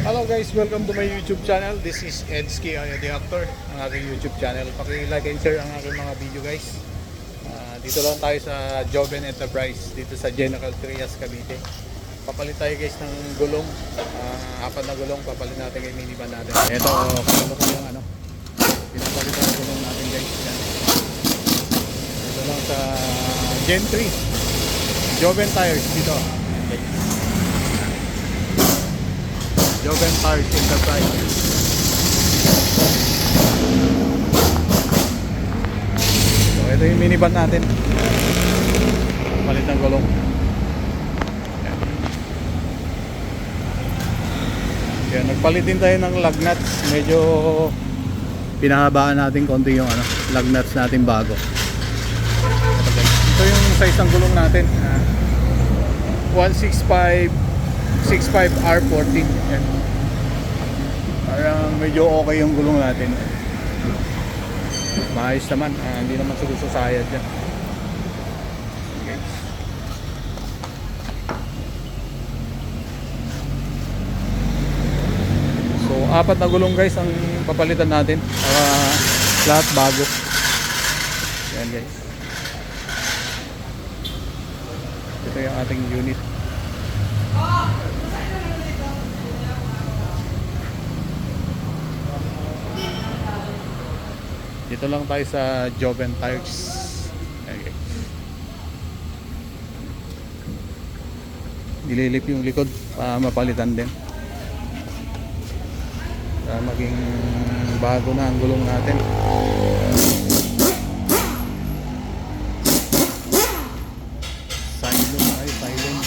Hello guys, welcome to my YouTube channel. This is Edski, the actor, ang aking YouTube channel. Paki-like and share ang aking mga video guys. Dito lang tayo sa Joven Enterprise, dito sa General Trias, Cavite. Papalit tayo guys ng gulong. Apat na gulong, papalit natin kay minivan natin. Ito, kapalit ko yung pinapalit ang gulong natin guys. Yan. Dito lang sa Gen 3 Joven Tires dito. Joven Tires Enterprise. So ito yung minivan natin. Palit ng gulong. Yan, nagpalit din tayo ng lug nuts. Medyo pinahabaan natin konti yung lug nuts natin bago. Ito yung size ng gulong natin. 165R40. Yan. Parang medyo okay yung gulong natin. Maayos naman. Hindi naman sulusasayad yan. Okay. So apat na gulong guys ang papalitan natin. Lahat bago. Yan guys. Ito yung ating unit. Dito lang tayo sa Joven Tires. Okay. Nililip yung likod para mapalitan din. Para maging bago na ang gulong natin. Silent ay silent.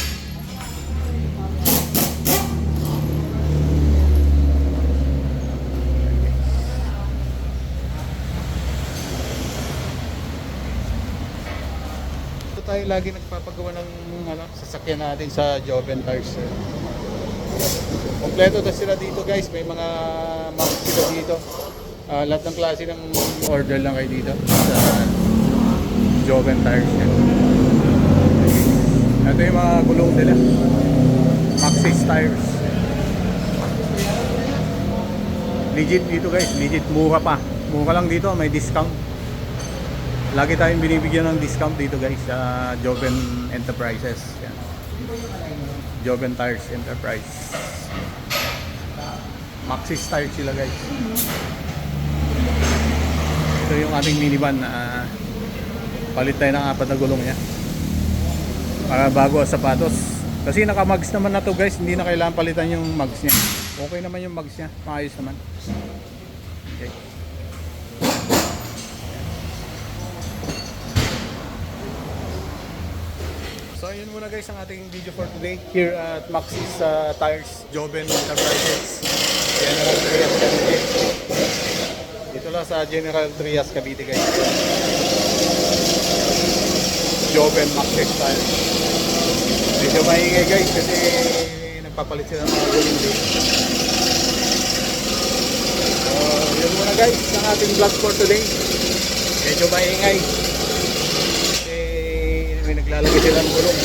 Tayo lagi nagpapagawa ng sasakyan natin sa Joven Tires. Kompleto na sila dito guys, may mga maps sila dito. Lahat ng klase ng order lang kayo dito sa Joven Tires. Ito yung mga gulong nila, Maxxis Tires. Legit dito guys, legit, mura pa. Mura lang dito, may discount. Lagi tayong binibigyan ng discount dito guys sa Joven Enterprises. Yan. Joven Tires Enterprise. Maxxis Tires sila guys. Ito yung ating minivan. Palit tayo ng apat na gulong niya. Para bago ang sapatos. Kasi naka-mags naman na to guys. Hindi na kailangan palitan yung mags niya. Okay naman yung mags niya. Maayos naman. Okay. So yun muna guys ang ating video for today here at Maxxis Tires Joven Enterprises General Trias Cavite. Dito lang sa General Trias Cavite guys. Joven Maxxis Tires. Medyo maingay guys kasi nagpapalit sila ng mga gulong din. So yun muna guys ang ating vlog for today. Medyo maingay. May naglalagay sila ng gulong.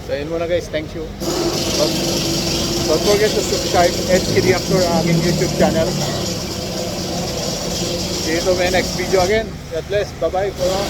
So yun muna guys, thank you. Don't forget to subscribe Edski the Actor ang aking YouTube channel. See you to my next video again. God bless. Bye bye for now.